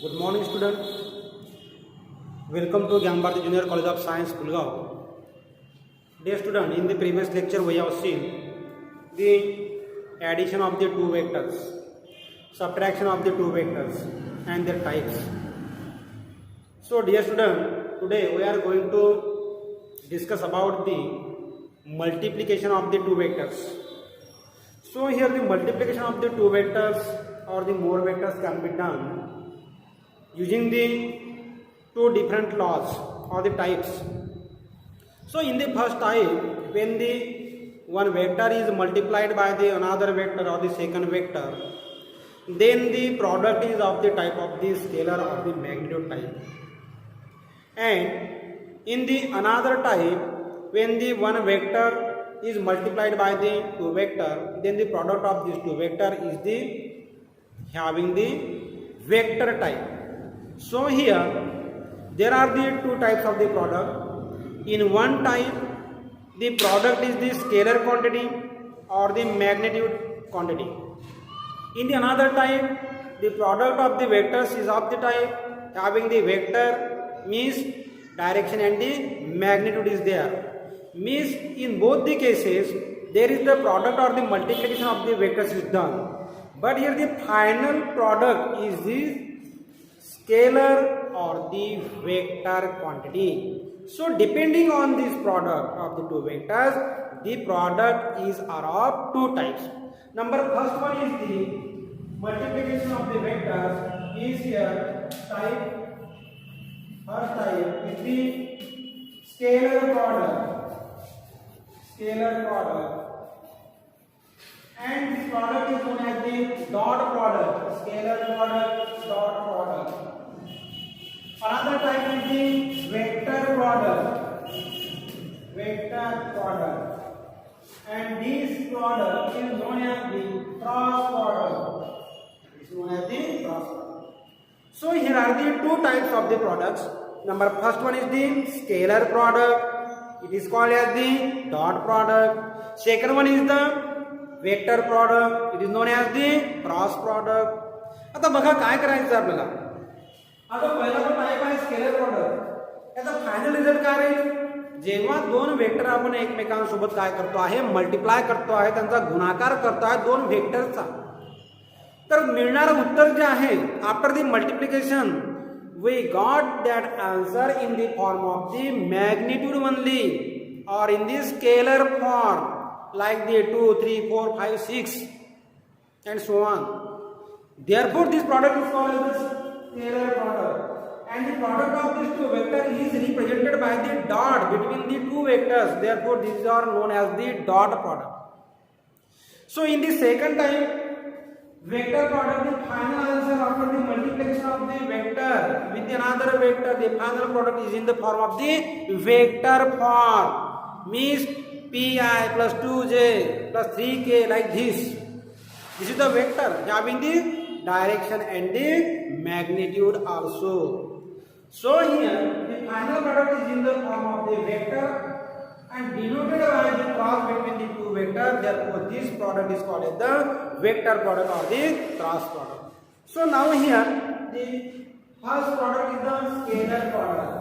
Good morning, student. Welcome to Gyan Bharati Junior College of Science, Gulgaon. Dear student, in the previous lecture we have seen the addition of the two vectors, subtraction of the two vectors and their types. So dear student, today we are going to discuss about the multiplication of the two vectors. So here the multiplication of the two vectors or the more vectors can be done using the two different laws or the types. So in the first type, when the one vector is multiplied by the another vector or the second vector, then the product is of the type of the scalar or the magnitude type. And in the another type, when the one vector is multiplied by the two vector, then the product of these two vector is the having the vector type. So here there are the two types of the product. In one type, the product is the scalar quantity or the magnitude quantity. In the another type, the product of the vectors is of the type having the vector means direction and the magnitude is there. Means in both the cases there is the product or the multiplication of the vectors is done. But here the final product is the scalar or the vector quantity. So depending on this product of the two vectors, the product is are of two types. First one is the multiplication of the vectors is here type. First type is the scalar product. Scalar product. And this product is known as the dot product. Scalar product, dot product. Another type is the vector product. Vector product. And this product is known as the cross product. It is known as the cross product. So here are the two types of the products. First one is the scalar product. It is called as the dot product. Second one is the vector product. It is known as the cross product. आता बघा काय करायचं आपल्याला. आता पहिला तो type आहे scalar product. याचा फायनल रिझल्ट काय राहील? जेव्हा दोन वेक्टर आपण एकमेकांसोबत काय करतो आहे मल्टिप्लाय करतो आहे त्यांचा गुणाकार करतो आहे दोन वेक्टरचा तर मिळणारं उत्तर जे आहे after the multiplication we got that answer in the form of the magnitude only और in the scalar form like the 2, 3, 4, 5, 6 and so on. Therefore this product is called as the scalar product and the product of these two vectors is represented by the dot between the two vectors. Therefore these are known as the dot product. So in the second type vector product, the final answer after the multiplication of the vector with another vector, the final product is in the form of the vector form. Means pi plus 2j plus 3k like this. This is the vector having the direction and the magnitude also. So here the final product is in the form of the vector and denoted by the cross between the two vectors. Therefore this product is called as the vector product or the cross product. So now here the first product is the scalar product.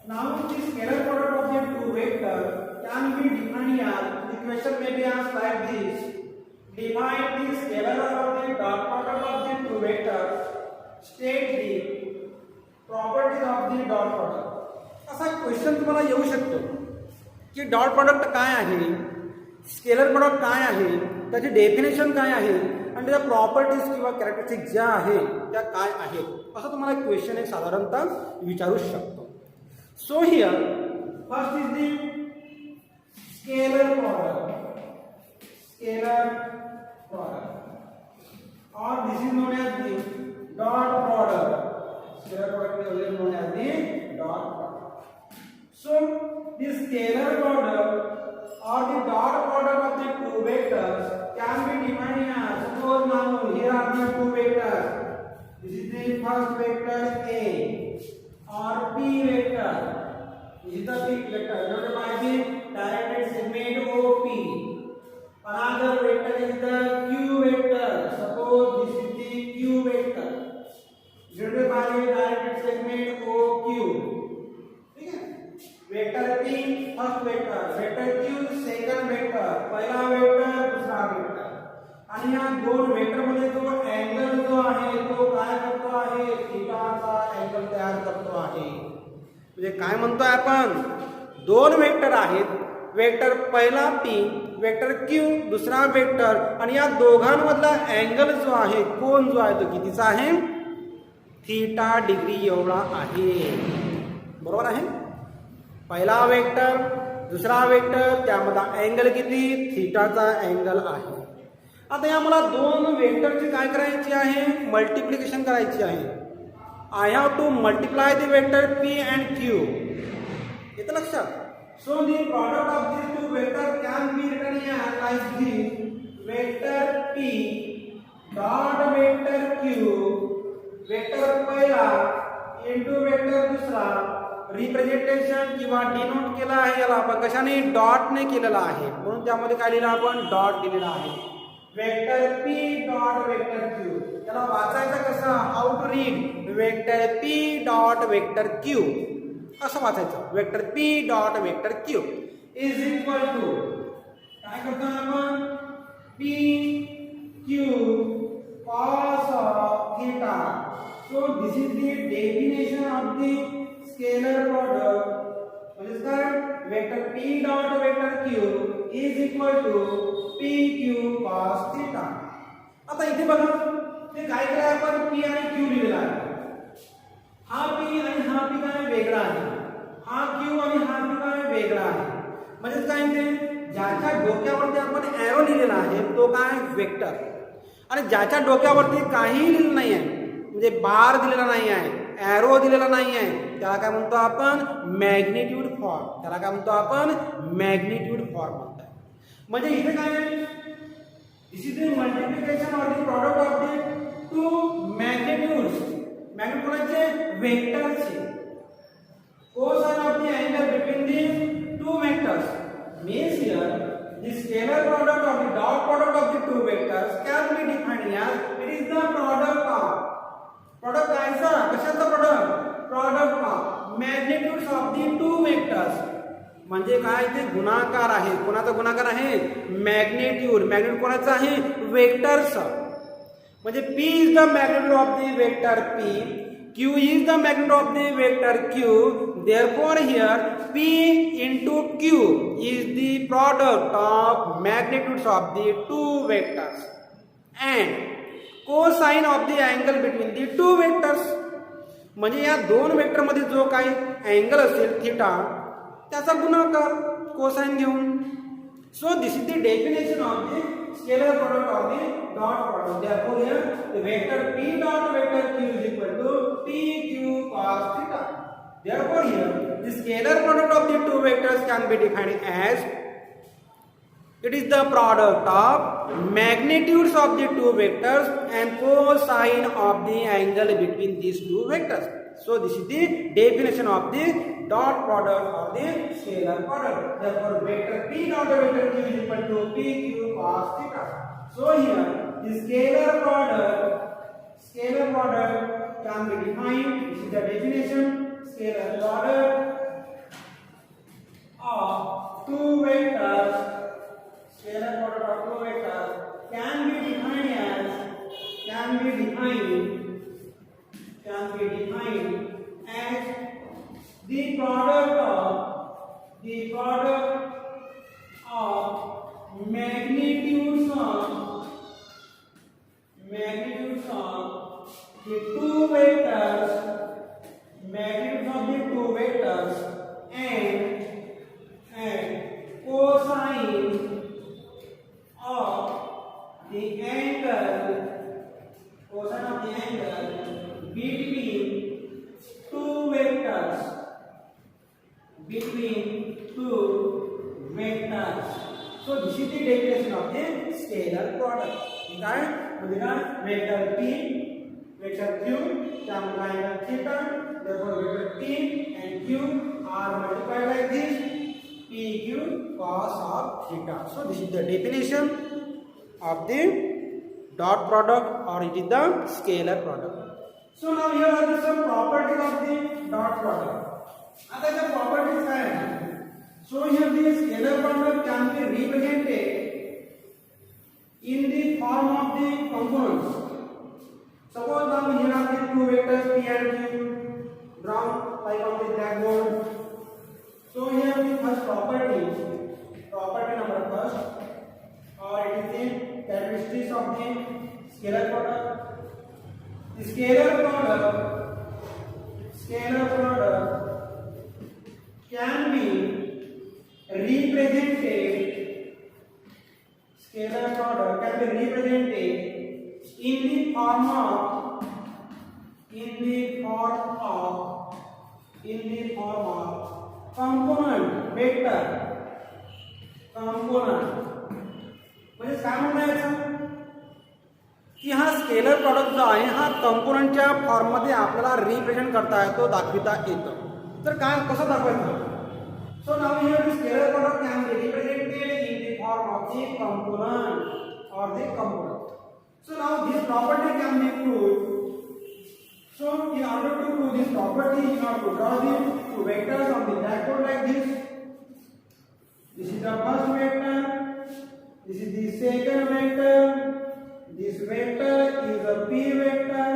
Now the scalar product of the two vectors can be defined as the question may be asked like this. Define the scalar or the dot product of the two vectors. State the properties of the dot product. असा question तुम्हाला येऊ शकतो की dot product काय आहे scalar product काय आहे त्याची डेफिनेशन काय आहे आणि त्याच्या प्रॉपर्टीज किंवा कॅरेक्टरिस्टिक ज्या आहे त्या काय आहेत असं तुम्हाला क्वेश्चन एक साधारणतः विचारू शकतो. So here first is the scalar product. Scalar product or this is known as the dot product. Scalar product is also known as the dot product. So this scalar product or the dot product of the two vectors can be defined as, suppose now here are the two vectors. This is the first vector A or P vector. This is the P vector denoted by the directed segment OP. Another vector is the Q vector. Suppose this is the Q vector. Denoted by the आणि या दोन vector मध्ये जो angle जो आहे तो काय करतो आहे, थीटाचा अँगल तयार करतो आहे. म्हणजे काय म्हणतोय आपण, दोन वेक्टर आहेत, वेक्टर पहिला P, वेक्टर Q दुसरा वेक्टर, आणि या दोघांमधला अँगल जो आहे, कोन जो आहे तो कितीचा आहे, थीटा डिग्री एवढा आहे. बरोबर आहे. पहिला वेक्टर दुसरा वेक्टर त्यामधला अँगल किती, थीटाचा अँगल आहे. आता या मला दोन वेक्टरची काय करायची आहे, मल्टिप्लिकेशन करायची आहे. I have to multiply the vector P and Q. येतं लक्षात. So the product of these two vectors can be written here like this: vector P dot vector Q, vector पहिला into vector दुसरा. Representation किंवा denote केला आहे याला आपण कशाने, डॉटने केलेला आहे, म्हणून त्यामध्ये काय लिहिलं आपण, डॉट दिलेला आहे. Vector P dot vector Q. त्याला वाचायचं कसं, how to read, vector P dot vector Q असं वाचायचं. Vector P dot vector Q is equal to काय करतो आपण, P Q cos of theta. So this is the definition of the scalar product. म्हणजे काय, vector P dot vector Q is equal to P Q cos theta. आता इथे बघा, ते काय केलं आपण, P आणि Q लिहिलेला आहे. हा P आणि हा P काय वेगळा आहे, हा Q आणि हा Q काय वेगळा आहे. म्हणजे काय ते, ज्याच्या डोक्यावरती आपण एरो लिहिलेला आहे तो काय वेक्टर, आणि ज्याच्या डोक्यावरती काही लिहिलेलं नाही आहे, म्हणजे बार दिलेला नाही आहे, एरो दिलेला नाही आहे, त्याला काय म्हणतो आपण, मॅग्निट्यूड फॉर्म. त्याला काय म्हणतो आपण, मॅग्निट्यूड फॉर्म म्हणतो. म्हणजे इथे काय, this is the multiplication or the product of the two magnitudes. Magnitude कोणाचे, वेक्टरचे. Cosine of the angle between the two vectors means here the scalar product of the dot product of the two vectors can be defined as it is the product कायचा, कशाचा product of magnitudes of the two vectors. म्हणजे काय, ते गुणाकार आहे. कोणाचा गुणाकार आहे, मॅग्निट्यूड. मॅग्निट्यूड कोणाचा आहे, वेक्टरचा. म्हणजे P is the magnitude of the vector P, Q is the magnitude of the vector Q. Therefore here P into Q is the product of magnitudes of the two vectors and cosine of the angle between the two vectors. म्हणजे या दोन vector मध्ये जो काही angle असेल theta, त्याचा गुणाकार cosine घेऊन. So this is the definition of the scalar product of the dot product. Therefore here the vector P dot vector Q is equal to PQ cos theta. Therefore here the scalar product of the two vectors can be defined as it is the product of magnitudes of the two vectors and cosine of the angle between these two vectors. So this is the definition of the dot product of the scalar product. Therefore vector P dot vector Q is equal to PQ cos theta. So here the scalar product can be defined. This is the definition. Scalar product of two vectors, scalar product of two vectors can be defined as the product of magnitudes of the two vectors, and cosine of the angle between two vectors. So this is the definition of the scalar product. Okay? Vector P, vector Q, angle theta. Therefore vector P and Q are multiplied like this, PQ cos of theta. So this is the definition of the dot product, or it is the scalar product. So now here are some properties of the dot product. Other properties are, so here the scalar product can be represented in the form form of the components. Suppose now here are the two vectors p and q drawn like on the blackboard. So here the first property number first, or it is the characteristics of the scalar product. The scalar product can be represented. Scalar product can be represented in the form of component vector. component म्हणजे काय म्हणायचं की हा scalar product जो आहे हा कंपोनंटच्या form मध्ये आपल्याला रिप्रेझेंट करता येतो, दाखविता येतो. तर काय कसं दाखवायचं? So now here the scalar product can be represented in the form of the component or the component. So now this property can be proved. So in order to prove this property, you have to draw the two vectors on the blackboard like this. This is the first vector. This is the second vector. This vector is a p vector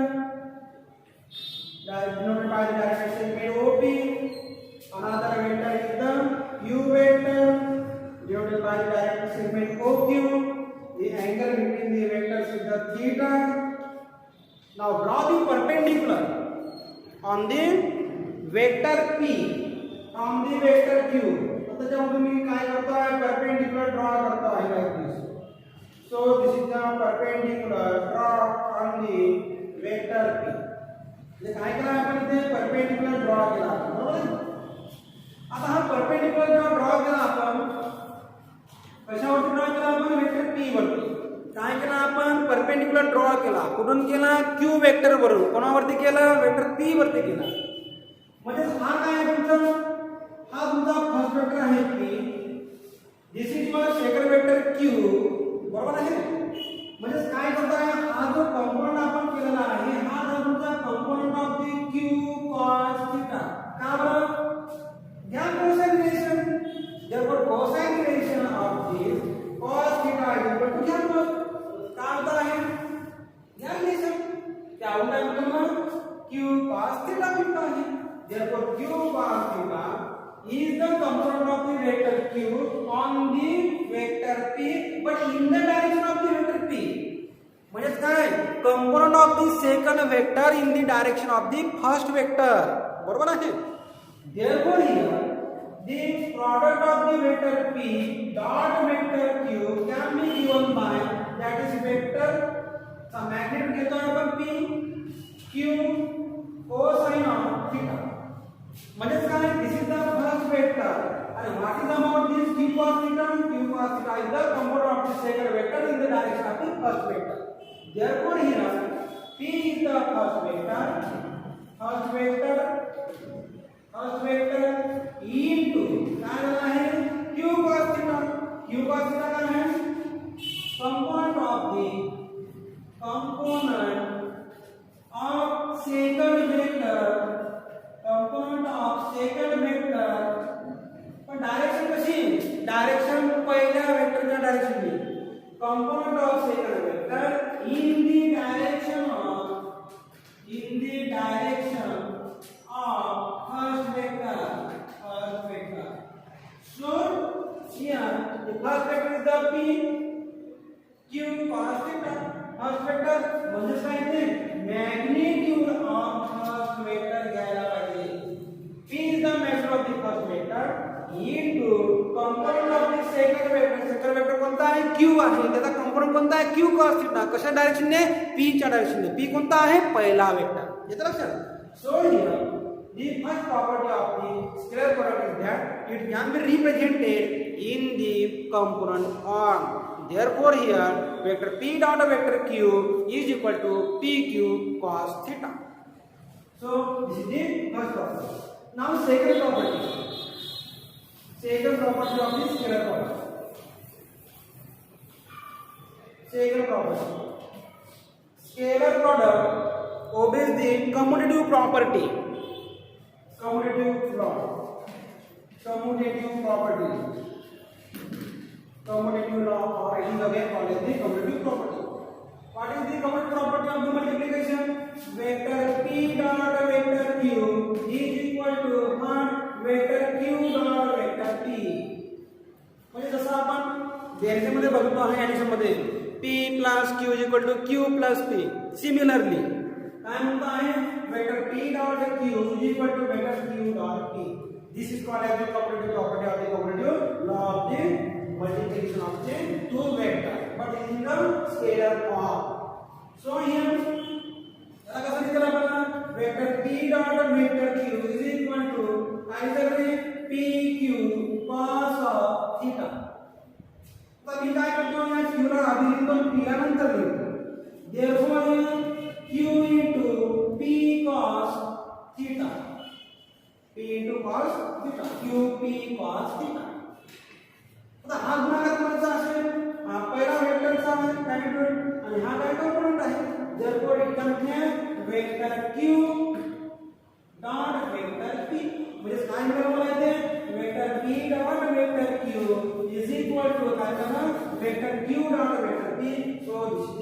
that is denoted by the direction segment OP. Another vector is the q vector denoted by the direction segment OQ. The angle between the vectors is the theta. Now draw the perpendicular on the vector p from the vector q. आता जब तुम्ही काय करता है perpendicular draw करता है like this. So this is the perpendicular draw on the vector p. ये काय केला आपण इथे perpendicular draw केला, बरोबर? आता हा perpendicular draw केला आपण कशावरती ड्रॉ केला आपण वेक्टर p वरती. काय केला आपण परपेंडिक्युलर ड्रॉ केला, कुठून केला q वेक्टर वरून. कोणावरती केला? वेक्टर p वरती केला. म्हणजे हा काय आहे तुमचा? हा तुमचा फर्स्ट वेक्टर आहे p. This is your second vector q, बरोबर आहे? म्हणजे काय करता आहे हा जो कंपोनंट आपण केलेला आहे हा जो तुमचा component of the q cos theta. का बरं? घ्या cosine relation. Therefore cosine relation of this cos theta is equal to क्या होगा? क्या होता है? क्या रिलेशन? क्या होता है मतलब q cos theta मिलता है. Therefore q cos theta is the component of the vector q on the vector p, but in the direction of the vector p. म्हणजे काय? Component of the second vector in the direction of the first vector. बरोबर आहे? Therefore here the product of the vector p dot vector q can be given by that is vector चा magnitude घेतो आपण p q cosine of theta. म्हणजे काय? This is the first vector and what is about this q cos theta? Q cos theta is the component of the second vector in the direction of the first vector. Therefore here p is the first vector into काय झाला आहे q cos theta. q cos theta काय आहे? component of second vector. पण direction कशी? Direction पहिल्या वेक्टरच्या डायरेक्शनने. component of second vector in the direction of first vector. So here the first vector is the p q cos theta. First vector म्हणजे काय ते magnitude of first vector घ्यायला पाहिजे. p is the measure of the first vector into component of the second vector. second vector कोणता आहे? q आहे. त्याचा component कोणता आहे? q cos theta. कशा डायरेक्शनने? p च्या डायरेक्शनने. p कोणता आहे? पहिला वेक्टर. येतं लक्षात? So here the first property of the scalar product is that it can be represented in the component form. Therefore here vector p dot vector q is equal to pq cos theta. So this is the first property. Now second property of the scalar product. Second property. Scalar product obeys the commutative property. Commutative law, or it is again called as the commutative property. What is the common property of the multiplication? Vector p dot vector q is equal to vector q dot vector p. म्हणजे जसं आपण बेरजे मध्ये बघतो आहे addition मध्ये p plus q is equal to q plus p. Similarly काय म्हणतो आहे vector p dot q is equal to vector q dot p. This is called as the commutative property of the commutative law of the multiplication of the two vectors, but it is in the scalar form. So here कसं लिहिलं आपण vector p dot vector q is equal to either pq cos of theta. तर मी काय करतो या q ला आधी लिहितो p ला नंतर लिहितो. Therefore q into p cos theta, p into cos theta, q p cos theta. आता हा गुणाकार कोणाचा असेल? हा पहिला वेक्टरचा मॅग्निट्यूड आणि हा काय कंपोनंट आहे. Therefore it contains vector q dot vector p. म्हणजे काय मिळवलं आहे ते vector p dot vector q is equal to काय करणार vector q dot vector p. So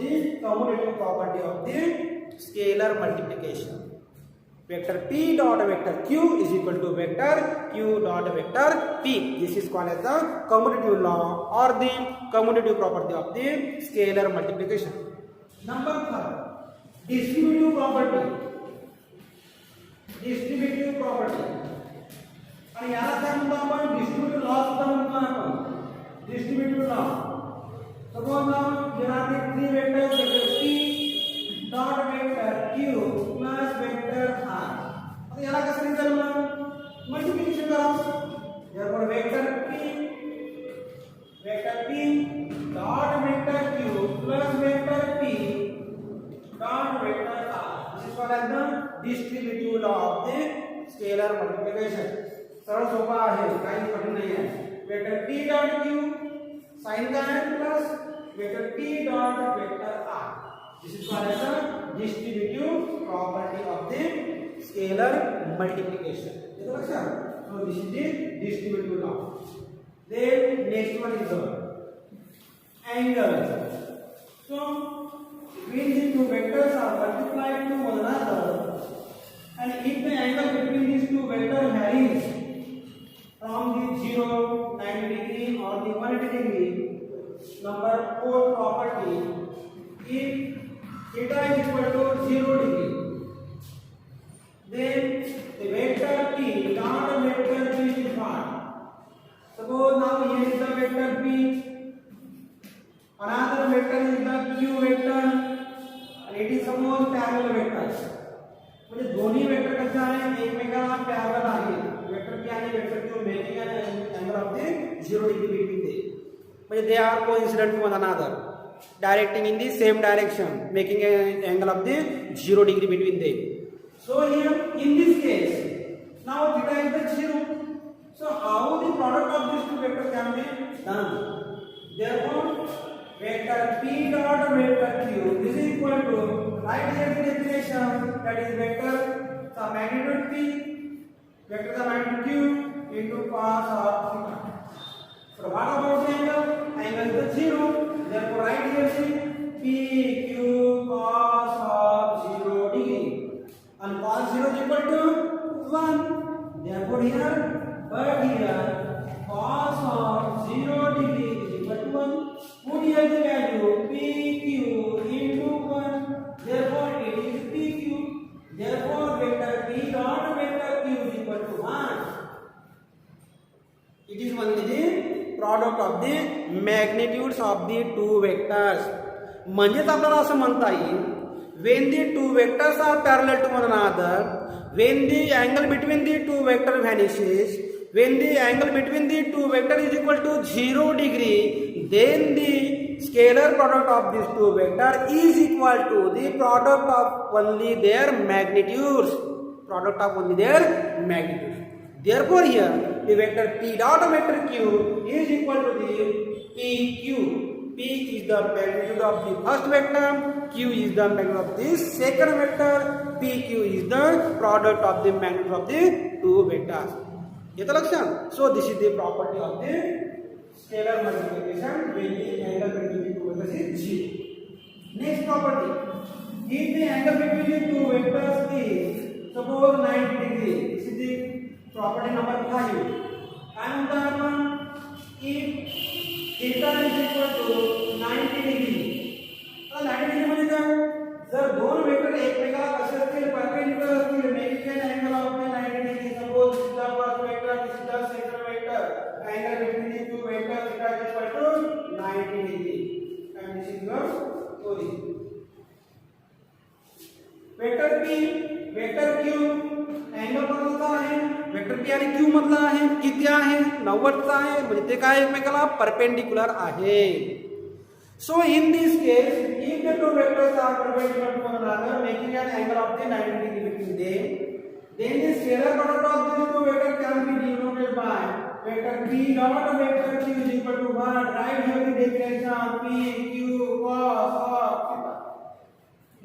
this is the commutative property of the scalar multiplication. Vector p dot vector q is equal to vector q dot vector p. This is called as the commutative law or the commutative property of the scalar multiplication. Number 3, distributive property. Distributive property. आणि याला काय म्हणतो आपण distributive law सुद्धा म्हणतो आपण. Distributive law. Suppose now there are the three vectors vector p dot vector q plus vector r. आता याला कसं लिहायचं मग मल्टिप्लिकेशन करा. Therefore vector p dot vector q plus vector p dot vector r. This is called as the distributive law of the scalar multiplication. सरळ सोपा आहे, काही कठीण नाही आहे. Vector p dot q sin काय plus vector p dot vector r. This is called as the distributive property of the scalar multiplication. येतो लक्षात? So this is the distributive law. Then next one is the angle. So when the two vectors are multiplied to one another, and if the angle between these two vectors varies from the 0, 90 degree or the 180 degree, number 4 property, if theta is equal to 0 degree, then the vector p dot vector p is what? Suppose now here is the vector p, another vector is the q vector, and it is suppose parallel vectors. म्हणजे दोन्ही vector कसे आहेत एकमेकांना parallel आहेत. Vector p आणि vector q making an angle of the 0 degree between them. म्हणजे they are coincident to one another, directing in the same direction, making an angle of the 0 degree between them. So here in this case, now theta is the 0. So how the product of these two vectors can be done? Therefore, vector p dot vector q is equal to right here the definition, that is vector the magnitude p, vector the magnitude q into cos of theta. So what about the angle? Angle is the 0. Therefore, right here see pq cos of 0 degree, and cos 0 is equal to 1. Therefore here, but here cos of 0 degree is equal to 1. Put here the value pq into 1. Therefore it is pq. Therefore vector p dot vector q is equal to 1. It is only the product of the magnitudes of the two vectors. म्हणजेच आपल्याला असं म्हणता येईल when the two vectors are parallel to one another, when the angle between the two vectors vanishes, when the angle between the two vectors is equal to 0 degree, then the scalar product of these two vectors is equal to the product of only their magnitudes. Product of only their magnitudes. Therefore here the vector p dot vector q is equal to the pq. P is the magnitude of the first vector, q is the magnitude of the second vector, pq is the product of the magnitude of the two vectors. येतं लक्षात? So this is the property of the scalar multiplication when the angle between the two vectors is 0. Next property. If the angle between the two vectors is suppose 90 degree, this is the property number 5. And if theta is equal to 90 degree, तर 90 degree म्हणजे काय? जर दोन vector एकमेकाला कसे असतील perpendicular असतील making an angle of 90 degree. Suppose theta first vector, this is the second vector. Angle between the two vectors theta is equal to 90 degree. And this is your origin. Vector P, vector Q angle कोणता आहे? Vector P आणि Q मधला आहे. किती आहे? 90 चा आहे. म्हणजे ते काय एकमेकाला परपेंडिक्युलर आहे. So in this case, if the two vectors are perpendicular to one another, making an angle of the 90 degree between them, then the scalar product of these two vectors can be denoted by vector P dot vector Q is equal to what? Write here the definition P Q cos of theta.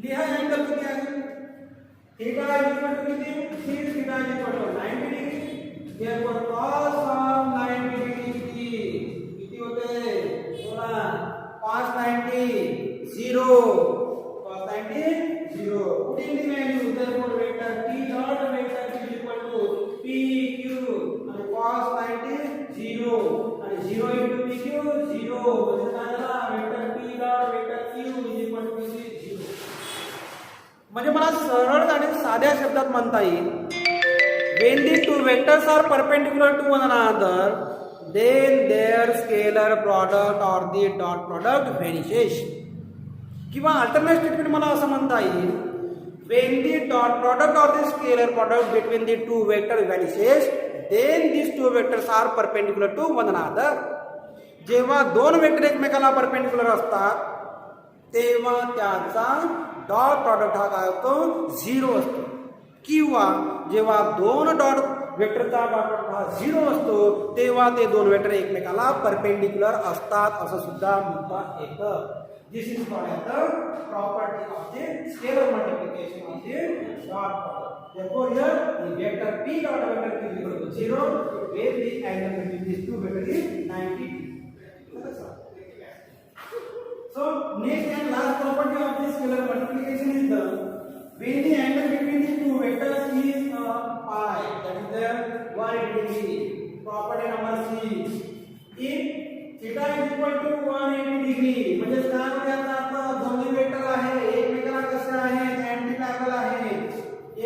लिहा angle किती आहे? Theta is equal to किती? sin theta is equal to 90 degree. therefore cos of 90 degree किती होते? बोला cos 90 0. cos 90 0. putting the value therefore vector P dot vector Q is equal to PQ and cos 90 0 and 0 into PQ 0. म्हणजे काय झाला? vector P dot vector Q is equal to 0. म्हणजे मला सरळ आणि साध्या शब्दात म्हणता येईल when the two vectors are perpendicular to one another then their scalar product or the dot product vanishes. किंवा अल्टरनेट स्टेटमेंट मला असं म्हणता येईल when the dot product or the scalar product between the two vectors vanishes then these two vectors are perpendicular to one another. जेव्हा दोन vector एकमेकाला perpendicular असतात तेव्हा त्याचा डॉट प्रॉडक्ट हा काय होतो? 0 असतो. किंवा जेव्हा दोन डॉट वेक्टरचा डॉट प्रॉडक्ट हा 0 असतो तेव्हा ते दोन वेक्टर एकमेकाला परपेंडिक्युलर असतात असं सुद्धा म्हणता येतं. This is called the property of the scalar multiplication of the dot product. therefore here the vector P dot vector Q is equal to 0 where the angle between these two vectors is 90 degree. So next and last property of this scalar multiplication is the when the angle between the two vectors is pi, that is the 180 degree. Property number 6. If theta is equal to 180 degree, म्हणजे काय म्हणजे याचा अर्थ दोन्ही vector आहे एकमेकाला कसे आहेत? Anti parallel आहे.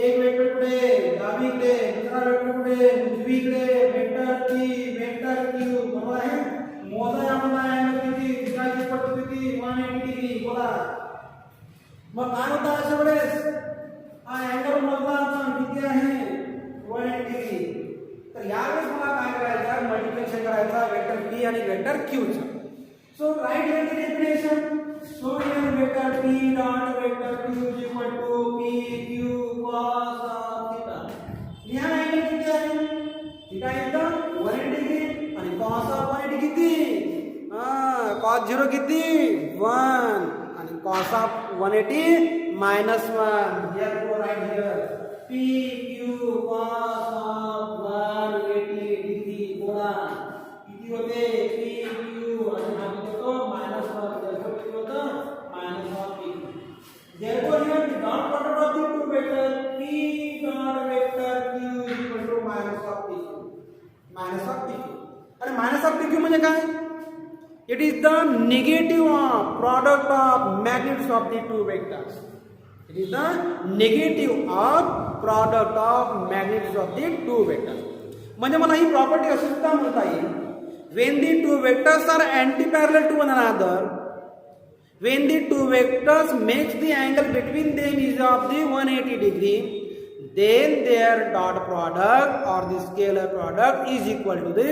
एक वेक्टर पुढे डावीकडे, दुसरा वेक्टर पुढे उजवीकडे, वेक्टर P वेक्टर Q बरोबर आहे. मोजा यामधला अँगल किती? theta is equal to किती? 180 डिग्री. बोला मग काय होतं अशा वेळेस? हा अँगल मधला आपण किती आहे? 180 डिग्री. तर यावेळेस मला काय करायचं? मल्टिप्लिकेशन करायचं वेक्टर P आणि वेक्टर Q चं. So write here the definition. So here vector P dot vector Q is equal to PQ cos of theta. लिहा अँगल किती आहे? थीटा इज द 180 डिग्री आणि cos of 180 किती? cos 0 किती? 1 आणि cos of 180 minus 1. therefore right here PQ cos of 180 degree. बोला किती होते? PQ आणि हा किती होतो? minus 1. therefore किती होतं? minus of PQ. therefore here the dot product of the two vectors P dot vector Q is equal to minus of PQ. minus of PQ. आणि minus of PQ म्हणजे काय? It is the negative of product of magnitudes of the two vectors. It is the negative of product of magnitudes of the two vectors. म्हणजे मला ही property अशी सुद्धा म्हणता येईल when the two vectors are anti-parallel to one another, when the two vectors makes the angle between them is of the 180 degree, then their dot product or the scalar product is equal to the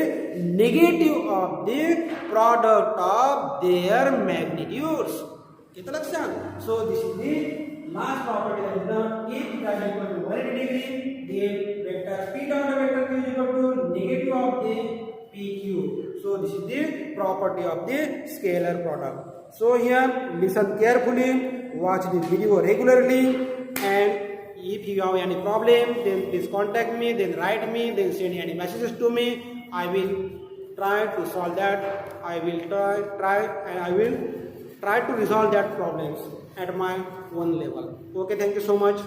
negative of the product of their magnitudes. Kita lakshan. So this is the last property that is the if theta is equal to 180 degree, then vector P dot vector Q is equal to negative of the PQ. So this is the property of the scalar product. So here listen carefully, watch the video regularly, and if you have any problem then please contact me, then write me, then send any messages to me. I will try to solve that. I will try to resolve that problems. at my own level. Okay, thank you so much.